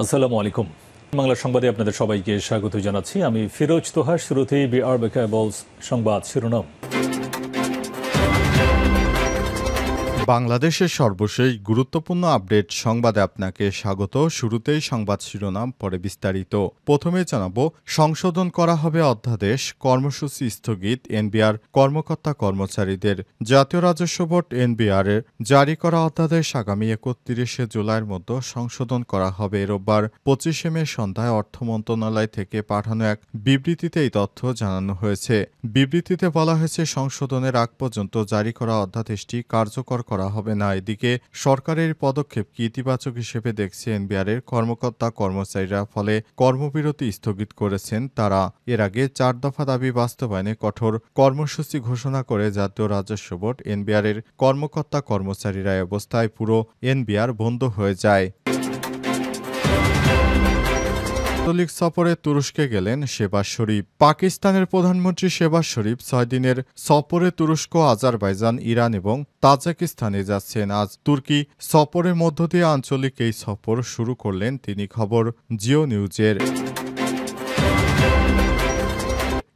আসসালামু আলাইকুম। বাংলা সংবাদে আপনাদের সবাইকে স্বাগত জানাচ্ছি। আমি ফিরোজ তোহা। শুরুতেই বিআর কেবলস সংবাদ শিরোনাম। বাংলাদেশের সর্বশেষ গুরুত্বপূর্ণ আপডেট সংবাদে আপনাকে স্বাগত। শুরুতেই সংবাদ শিরোনাম, পরে বিস্তারিত। প্রথমে জানাবো, সংশোধন করা হবে অধ্যাদেশ, কর্মসূচি স্থগিত এনবিআর কর্মকর্তা কর্মচারীদের। জাতীয় রাজস্ব বোর্ড এনবিআর এর জারি করা অধ্যাদেশ আগামী ৩১শে জুলাইয়ের মধ্যে সংশোধন করা হবে। রোববার ২৫শে মে সন্ধ্যায় অর্থ মন্ত্রণালয় থেকে পাঠানো এক বিবৃতিতে এই তথ্য জানানো হয়েছে। বিবৃতিতে বলা হয়েছে, সংশোধনের আগ পর্যন্ত জারি করা অধ্যাদেশটি কার্যকর করা হবে না। এদিকে সরকারের পদক্ষেপকে ইতিবাচক হিসেবে দেখছে এনবিআর এর কর্মকর্তা কর্মচারীরা, ফলে কর্মবিরতি স্থগিত করেছেন তারা। এর আগে ৪ দফা দাবি বাস্তবায়নে কঠোর কর্মসূচি ঘোষণা করে জাতীয় রাজস্ব বোর্ড এনবিআর এর কর্মকর্তা কর্মচারীরা। অবস্থায় পুরো এনবিআর বন্ধ হয়ে যায়। আন্তর্জাতিক সফরে তুরস্কে গেলেন শেহবাজ শরীফ। পাকিস্তানের প্রধানমন্ত্রী শেহবাজ শরীফ ৬ দিনের সফরে তুরস্ক, আজারবাইজান, ইরান এবং তাজিকিস্তানে যাচ্ছেন। আজ তুর্কি সফরের মধ্য দিয়ে আঞ্চলিক এই সফর শুরু করলেন তিনি। খবর জিও নিউজের।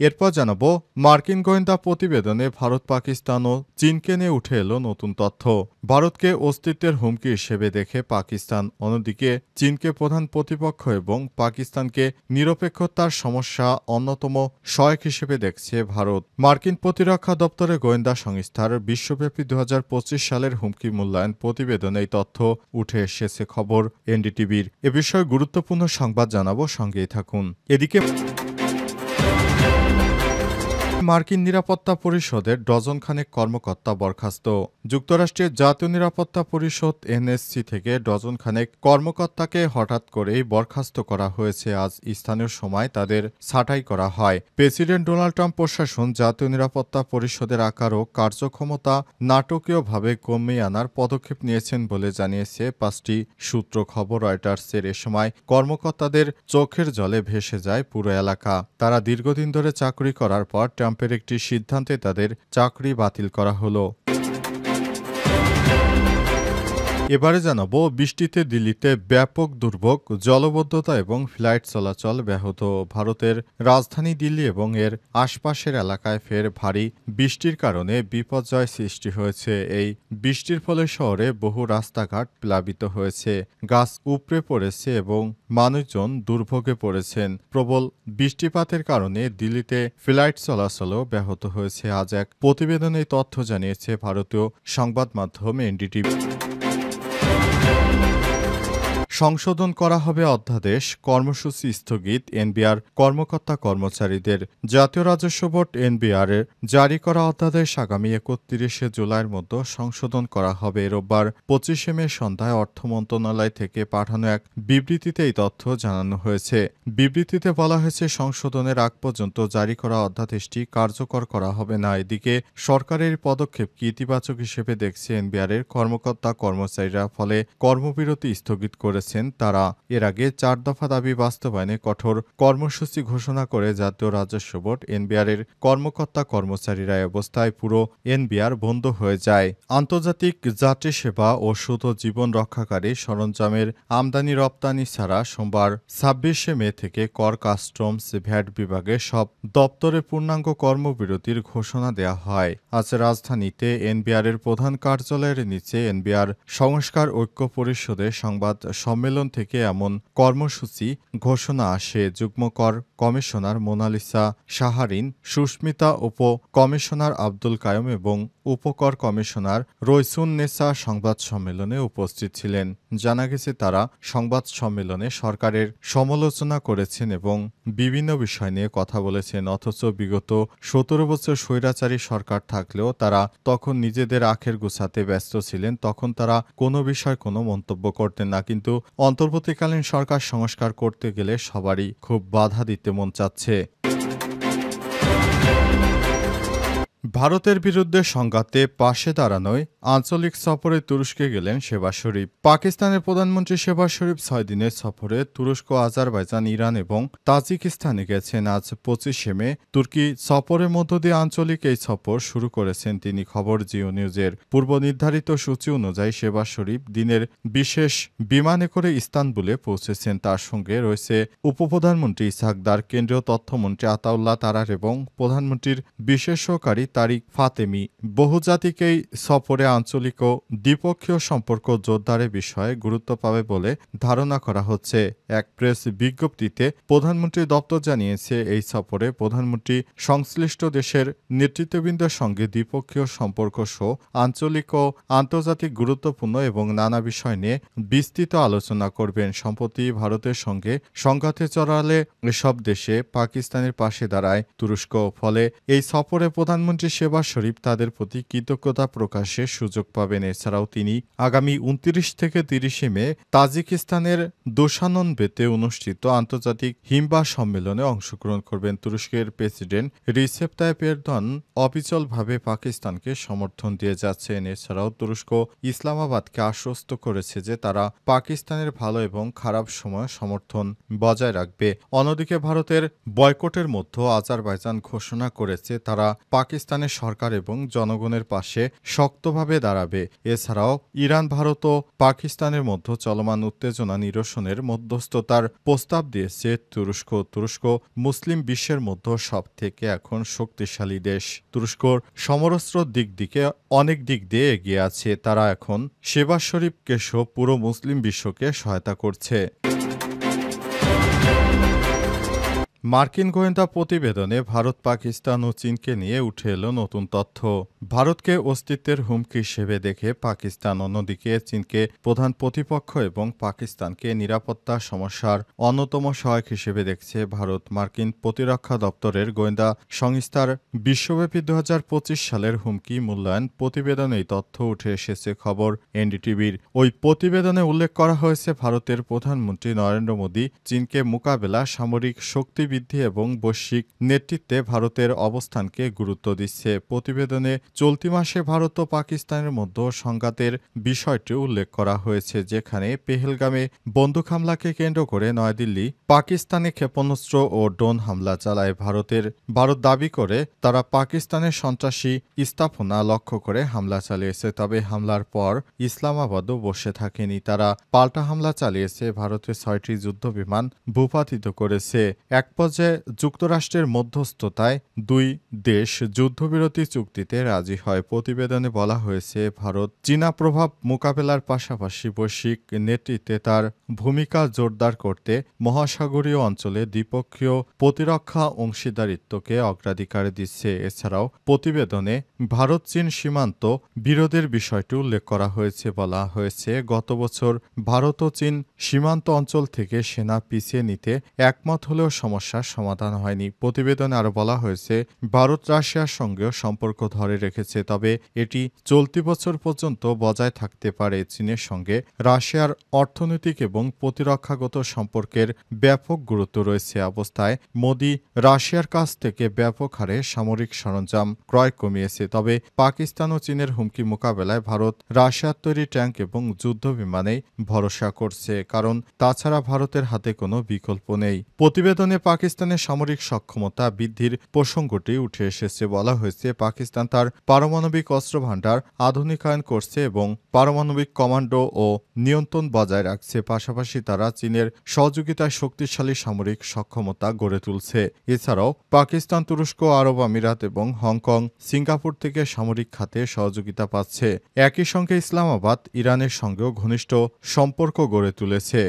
এরপর জানাবো, মার্কিন গোয়েন্দা প্রতিবেদনে ভারত, পাকিস্তান ও চীনকে নিয়ে উঠে এলো নতুন তথ্য। ভারতকে অস্তিত্বের হুমকি হিসেবে দেখে পাকিস্তান, অন্যদিকে চীনকে প্রধান প্রতিপক্ষ এবং পাকিস্তানকে নিরপেক্ষতার সমস্যা অন্যতম সহায়ক হিসেবে দেখছে ভারত। মার্কিন প্রতিরক্ষা দপ্তরের গোয়েন্দা সংস্থার বিশ্বব্যাপী ২০২৫ সালের হুমকি মূল্যায়ন প্রতিবেদনে এই তথ্য উঠে এসেছে। খবর এনডিটিভির। এ বিষয়ে গুরুত্বপূর্ণ সংবাদ জানাবো, সঙ্গেই থাকুন। এদিকে মার্কিন নিরাপত্তা পরিষদের ডজন খানেক কর্মকর্তা বরখাস্ত। যুক্তরাষ্ট্রের জাতীয় নিরাপত্তা পরিষদ এনএসসি থেকে ডজন খানেক কর্মকর্তাকে হঠাৎ করেই বরখাস্ত করা হয়েছে। আজ স্থানীয় সময় তাদের ছাঁটাই করা হয়। প্রেসিডেন্ট ডোনাল্ড ট্রাম্প প্রশাসন জাতীয় নিরাপত্তা পরিষদের আকার ও কার্যক্ষমতা নাটকীয়ভাবে কমিয়ে আনার পদক্ষেপ নিয়েছেন বলে জানিয়েছে ৫টি সূত্র। খবর রয়টার্সের। এ সময় কর্মকর্তাদের চোখের জলে ভেসে যায় পুরো এলাকা। তারা দীর্ঘদিন ধরে চাকরি করার পর ট্রাম্পের একটি সিদ্ধান্তে তাদের চাকরি বাতিল করা হলো। এবারে জানাবো, বৃষ্টিতে দিল্লিতে ব্যাপক দুর্ভোগ, জলবদ্ধতা এবং ফ্লাইট চলাচল ব্যাহত। ভারতের রাজধানী দিল্লি এবং এর আশপাশের এলাকায় ফের ভারী বৃষ্টির কারণে বিপর্যয় সৃষ্টি হয়েছে। এই বৃষ্টির ফলে শহরে বহু রাস্তাঘাট প্লাবিত হয়েছে, গাছ উপড়ে পড়েছে এবং মানুষজন দুর্ভোগে পড়েছেন। প্রবল বৃষ্টিপাতের কারণে দিল্লিতে ফ্লাইট চলাচলও ব্যাহত হয়েছে। আজ এক প্রতিবেদনে এই তথ্য জানিয়েছে ভারতীয় সংবাদ মাধ্যম এনডিটিভি। সংশোধন করা হবে অধ্যাদেশ, কর্মসূচি স্থগিত এনবিআর কর্মকর্তা কর্মচারীদের। জাতীয় রাজস্ব বোর্ড এনবিআর এর জারি করা অধ্যাদেশ আগামী ৩১শে জুলাইয়ের মধ্যে সংশোধন করা হবে। রোববার ২৫শে মে সন্ধ্যায় অর্থ মন্ত্রণালয় থেকে পাঠানো এক বিবৃতিতে এই তথ্য জানানো হয়েছে। বিবৃতিতে বলা হয়েছে, সংশোধনের আগ পর্যন্ত জারি করা অধ্যাদেশটি কার্যকর করা হবে না। এদিকে সরকারের পদক্ষেপকে ইতিবাচক হিসেবে দেখছে এনবিআর এর কর্মকর্তা কর্মচারীরা, ফলে কর্মবিরতি স্থগিত করেছে তারা। এর আগে ৪ দফা দাবি বাস্তবায়নে কঠোর কর্মসূচি ঘোষণা করে জাতীয় রাজস্ব বোর্ড এনবিআর এর কর্মকর্তা কর্মচারীরা। অবস্থায় পুরো এনবিআর বন্ধ হয়ে যায়। আন্তর্জাতিক যাত্রী সেবা, ওষুধ ও জীবন রক্ষাকারী সরঞ্জামের আমদানি রপ্তানি ছাড়া সোমবার ২৬শে মে থেকে কর, কাস্টমস, ভ্যাট বিভাগের সব দপ্তরে পূর্ণাঙ্গ কর্মবিরতির ঘোষণা দেওয়া হয়। আজ রাজধানীতে এনবিআর এর প্রধান কার্যালয়ের নিচে এনবিআর সংস্কার ঐক্য পরিষদের সংবাদ সম্মেলন থেকে এমন কর্মসূচি ঘোষণা আসে। যুগ্ম কর কমিশনার মোনালিসা সাহারিন, সুস্মিতা, উপ কমিশনার আব্দুল কায়ুম এবং উপকর কমিশনার রইসুন্নেসা সংবাদ সম্মেলনে উপস্থিত ছিলেন। জানা গেছে, তারা সংবাদ সম্মেলনে সরকারের সমালোচনা করেছেন এবং বিভিন্ন বিষয় নিয়ে কথা বলেছেন। অথচ বিগত ১৭ বছর স্বৈরাচারী সরকার থাকলেও তারা তখন নিজেদের আখের গুছাতে ব্যস্ত ছিলেন। তখন তারা কোনো বিষয় কোনো মন্তব্য করতেন না। কিন্তু অন্তর্বর্তীকালীন সরকার সংস্কার করতে গেলে সবারই খুব বাধা দিতে মন চাচ্ছে। ভারতের বিরুদ্ধে সংঘাতে পাশে দাঁড়ানোয় আঞ্চলিক সফরে তুরস্কে গেলেন শেহবাজ শরীফ। পাকিস্তানের প্রধানমন্ত্রী শেহবাজ শরীফ ৬ দিনের সফরে তুরস্ক, আজারবাইজান, ইরান এবং তাজিকিস্তানে গেছেন। আজ ২৫শে মে তুর্কি সফরের মধ্য দিয়ে আঞ্চলিক এই সফর শুরু করেছেন তিনি। খবর জিও নিউজের। পূর্ব নির্ধারিত সূচি অনুযায়ী শেহবাজ শরীফ দিনের বিশেষ বিমানে করে ইস্তানবুলে পৌঁছেছেন। তার সঙ্গে রয়েছে উপপ্রধানমন্ত্রী ইসহাক দার, কেন্দ্রীয় তথ্যমন্ত্রী আতাউল্লাহ তারার এবং প্রধানমন্ত্রীর বিশেষ সহকারী তারিক ফাতেমি। বহুজাতিক এই সফরে আঞ্চলিক ও দ্বিপক্ষীয় সম্পর্ক জোরদারের বিষয়ে গুরুত্ব পাবে বলে ধারণা করা হচ্ছে। এক প্রেস বিজ্ঞপ্তিতে প্রধানমন্ত্রীর দপ্তর জানিয়েছে, এই সফরে প্রধানমন্ত্রী সংশ্লিষ্ট দেশের নেতৃত্ববৃন্দের সঙ্গে দ্বিপক্ষীয় সম্পর্ক সহ আঞ্চলিক ও আন্তর্জাতিক গুরুত্বপূর্ণ এবং নানা বিষয় নিয়ে বিস্তৃত আলোচনা করবেন। সম্প্রতি ভারতের সঙ্গে সংঘাতে জড়ালে এসব দেশে পাকিস্তানের পাশে দাঁড়ায় তুরস্ক। ফলে এই সফরে প্রধানমন্ত্রী শেহবাজ শরীফ তাদের প্রতি কৃতজ্ঞতা প্রকাশের সুযোগ পাবেন। এছাড়াও তিনি আগামী ২৯ থেকে ৩০শে মে তাজিকিস্তানের দোশানবেতে অনুষ্ঠিত আন্তর্জাতিক হিমবাহ সম্মেলনে অংশগ্রহণ করবেন। তুরস্কের প্রেসিডেন্ট রিসেপ তাইপ এরদোয়ান অবিচলভাবে পাকিস্তানকে সমর্থন দিয়ে যাচ্ছেন। এছাড়াও তুরস্ক ইসলামাবাদকে আশ্বস্ত করেছে যে তারা পাকিস্তানের ভালো এবং খারাপ সময় সমর্থন বজায় রাখবে। অন্যদিকে ভারতের বয়কটের মধ্যে আজারবাইজান ঘোষণা করেছে তারা পাকিস্তানের সরকার এবং জনগণের পাশে শক্তভাবে দাঁড়াবে। এছাড়াও ইরান, ভারত ও পাকিস্তানের মধ্যে চলমান উত্তেজনা নিরসনের মধ্যস্থতার প্রস্তাব দিয়েছে তুরস্ক। তুরস্ক মুসলিম বিশ্বের মধ্যে সবথেকে এখন শক্তিশালী দেশ। তুরস্কর সমরস্ত্র অনেক দিক দিয়ে এগিয়ে আছে। তারা এখন শেহবাজ শরীফকে সহ পুরো মুসলিম বিশ্বকে সহায়তা করছে। মার্কিন গোয়েন্দা প্রতিবেদনে ভারত, পাকিস্তান ও চীনকে নিয়ে উঠে এলো নতুন তথ্য। ভারতকে অস্তিত্বের হুমকি হিসেবে দেখে পাকিস্তান, অন্যদিকে চীনকে প্রধান প্রতিপক্ষ এবং পাকিস্তানকে নিরাপত্তা সমস্যার অন্যতম সহায়ক হিসেবে দেখছে ভারত। মার্কিন প্রতিরক্ষা দপ্তরের গোয়েন্দা সংস্থার বিশ্বব্যাপী ২০২৫ সালের হুমকি মূল্যায়ন প্রতিবেদনে এই তথ্য উঠে এসেছে। খবর এনডিটিভির। ওই প্রতিবেদনে উল্লেখ করা হয়েছে, ভারতের প্রধানমন্ত্রী নরেন্দ্র মোদী চীনকে মোকাবেলা, সামরিক শক্তি বৃদ্ধি এবং বৈশ্বিক নেতৃত্বে ভারতের অবস্থানকে গুরুত্ব দিচ্ছে। প্রতিবেদনে চলতি মাসে ভারত ও পাকিস্তানের মধ্যে সংঘাতের বিষয়টি উল্লেখ করা হয়েছে, যেখানে পেহেলগামে বন্দুক হামলাকে কেন্দ্র করে নয়াদিল্লি পাকিস্তানে ক্ষেপণাস্ত্র ও ড্রোন হামলা চালায়। ভারত দাবি করে তারা পাকিস্তানের সন্ত্রাসী স্থাপনা লক্ষ্য করে হামলা চালিয়েছে। তবে হামলার পর ইসলামাবাদও বসে থাকেনি, তারা পাল্টা হামলা চালিয়েছে। ভারতের ৬টি যুদ্ধবিমান ভূপাতিত করেছে। এক পর্যায়ে যুক্তরাষ্ট্রের মধ্যস্থতায় দুই দেশ যুদ্ধবিরতি চুক্তিতে রাজি হয়। প্রতিবেদনে বলা হয়েছে, ভারত চীনা প্রভাব মোকাবেলার পাশাপাশি বৈশ্বিক নেতৃত্বে তার ভূমিকা জোরদার করতে মহাসাগরীয় অঞ্চলে দ্বিপক্ষীয় প্রতিরক্ষা অংশীদারিত্বকে অগ্রাধিকার দিচ্ছে। এছাড়াও প্রতিবেদনে ভারত চীন সীমান্ত বিরোধের বিষয়টি উল্লেখ করা হয়েছে। বলা হয়েছে, গত বছর ভারত ও চীন সীমান্ত অঞ্চল থেকে সেনা পিছিয়ে নিতে একমত হলেও সমস্যার সমাধান হয়নি। প্রতিবেদনে আরও বলা হয়েছে, ভারত রাশিয়ার সঙ্গেও সম্পর্ক ধরে রেখেছে, তবে এটি চলতি বছর পর্যন্ত বজায় থাকতে পারে। চীনের সঙ্গে রাশিয়ার অর্থনৈতিক এবং প্রতিরক্ষাগত সম্পর্কের ব্যাপক গুরুত্ব রয়েছে। অবস্থায় মোদি রাশিয়ার কাছ থেকে ব্যাপক হারে সামরিক সরঞ্জাম ক্রয় কমিয়েছে। তবে পাকিস্তান ও চীনের হুমকি মোকাবেলায় ভারত রাশিয়ার তৈরি ট্যাঙ্ক এবং যুদ্ধ বিমানেই ভরসা করছে, কারণ তাছাড়া ভারতের হাতে কোনো বিকল্প নেই। প্রতিবেদনে পাকিস্তানের সামরিক সক্ষমতা বৃদ্ধির প্রসঙ্গটি উঠে এসেছে। বলা হয়েছে, পাকিস্তান তার পারমাণবিক অস্ত্র ভান্ডার আধুনিকায়ন করছে এবং পারমাণবিক কমান্ডো ও নিয়ন্ত্রণ বজায় রাখছে। পাশাপাশি তারা চীনের সহযোগিতায় শক্তিশালী সামরিক সক্ষমতা গড়ে তুলছে। এছাড়াও পাকিস্তান তুরস্ক, আরব আমিরাত এবং হংকং, সিঙ্গাপুর থেকে সামরিক খাতে সহযোগিতা পাচ্ছে। একই সঙ্গে ইসলামাবাদ ইরানের সঙ্গেও ঘনিষ্ঠ সম্পর্ক গড়ে তুলেছে।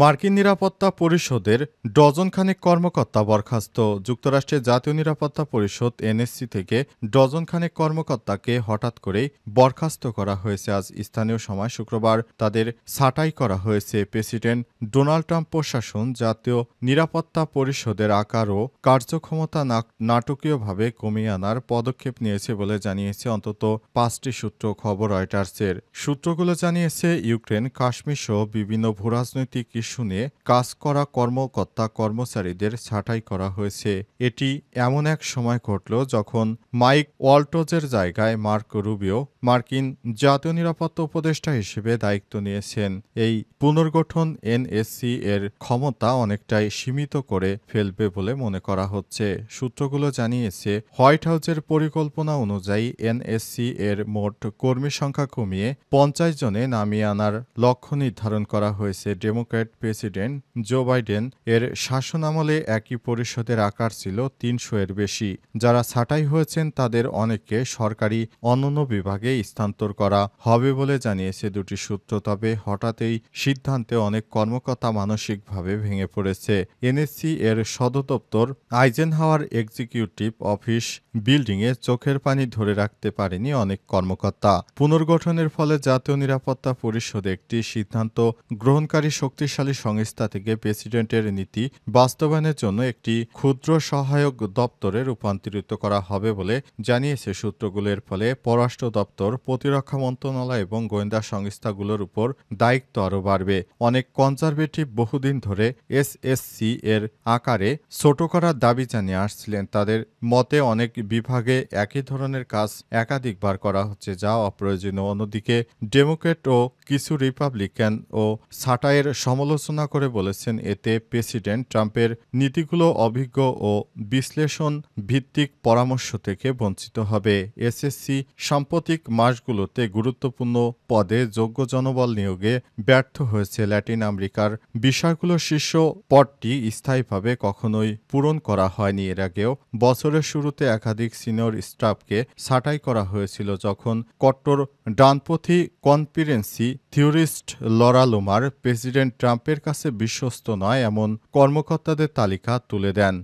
মার্কিন নিরাপত্তা পরিষদের ডজনখানেক কর্মকর্তা বরখাস্ত। যুক্তরাষ্ট্রের জাতীয় নিরাপত্তা পরিষদ এনএসসি থেকে ডজনখানেক কর্মকর্তাকে হঠাৎ করেই বরখাস্ত করা হয়েছে। আজ স্থানীয় সময় শুক্রবার তাদের ছাঁটাই করা হয়েছে। প্রেসিডেন্ট ডোনাল্ড ট্রাম্প প্রশাসন জাতীয় নিরাপত্তা পরিষদের আকার ও কার্যক্ষমতা নাটকীয়ভাবে কমিয়ে আনার পদক্ষেপ নিয়েছে বলে জানিয়েছে অন্তত 5টি সূত্র। খবর রয়টার্সের। সূত্রগুলো জানিয়েছে, ইউক্রেন, কাশ্মীর সহ বিভিন্ন ভূরাজনৈতিক হুমকি শুনে কাজ করা কর্মকর্তা কর্মচারীদের ছাঁটাই করা হয়েছে। এটি এমন এক সময় ঘটল যখন মাইক ওয়ালটজের জায়গায় মার্ক রুবিও মার্কিন জাতীয় নিরাপত্তা উপদেষ্টা হিসেবে দায়িত্ব নিয়েছেন। এই পুনর্গঠন এনএসসি এর ক্ষমতা অনেকটাই সীমিত করে ফেলবে বলে মনে করা হচ্ছে। সূত্রগুলো জানিয়েছে, হোয়াইট হাউসের পরিকল্পনা অনুযায়ী এনএসসি এর মোট কর্মী সংখ্যা কমিয়ে 50 জনে নামিয়ে আনার লক্ষ্য নির্ধারণ করা হয়েছে। ডেমোক্র্যাট প্রেসিডেন্ট জো বাইডেন এর শাসনামলে একই পরিষদের আকার ছিল 300 এর বেশি। যারা ছাঁটাই হয়েছেন তাদের অনেককে সরকারি অন্যান্য বিভাগে স্থানান্তর করা হবে বলে জানিয়েছে দুটি সূত্র। তবে হঠাৎই সিদ্ধান্তে অনেক কর্মকর্তা মানসিকভাবে ভেঙে পড়েছে। এনএসসি এর সদর দপ্তর আইজেনহাওয়ার এক্সিকিউটিভ অফিস বিল্ডিংয়ে চোখের পানি ধরে রাখতে পারেনি অনেক কর্মকর্তা। পুনর্গঠনের ফলে জাতীয় নিরাপত্তা পরিষদ একটি সিদ্ধান্ত গ্রহণকারী শক্তিশালী সংস্থা থেকে প্রেসিডেন্টের নীতি বাস্তবায়নের জন্য একটি ক্ষুদ্র সহায়ক দপ্তরে রূপান্তরিত করা হবে বলে জানিয়েছে সূত্রগুলোর। ফলে পররাষ্ট্র দপ্তর, প্রতিরক্ষা মন্ত্রণালয় এবং গোয়েন্দা সংস্থাগুলোর উপর দায়িত্ব আরও বাড়বে। অনেক কনজারভেটিভ বহুদিন ধরে এসএসসি এর আকারে ছোট করার দাবি জানিয়ে আসছিলেন। তাদের মতে অনেক বিভাগে একই ধরনের কাজ একাধিকবার করা হচ্ছে, যা অপ্রয়োজনীয়। অন্যদিকে ডেমোক্র্যাট ও কিছু রিপাবলিকান ও ছাঁটাইয়ের সমালোচনা করে বলেছেন, এতে প্রেসিডেন্ট ট্রাম্পের নীতিগুলো অভিজ্ঞ ও বিশ্লেষণ ভিত্তিক পরামর্শ থেকে বঞ্চিত হবে। এসএসসি সাম্প্রতিক মাসগুলোতে গুরুত্বপূর্ণ পদে যোগ্য জনবল নিয়োগে ব্যর্থ হয়েছে। ল্যাটিন আমেরিকার বিষয়গুলো শীর্ষ পদটি স্থায়ীভাবে কখনোই পূরণ করা হয়নি। এর আগেও বছরের শুরুতে একাধিক সিনিয়র স্টাফকে ছাঁটাই করা হয়েছিল, যখন কট্টর ডানপন্থী কনস্পিরেন্সি থিওরিস্ট লরা লুমার প্রেসিডেন্ট ট্রাম্পের কাছে বিশ্বস্ত নয় এমন কর্মকর্তাদের তালিকা তুলে দেন।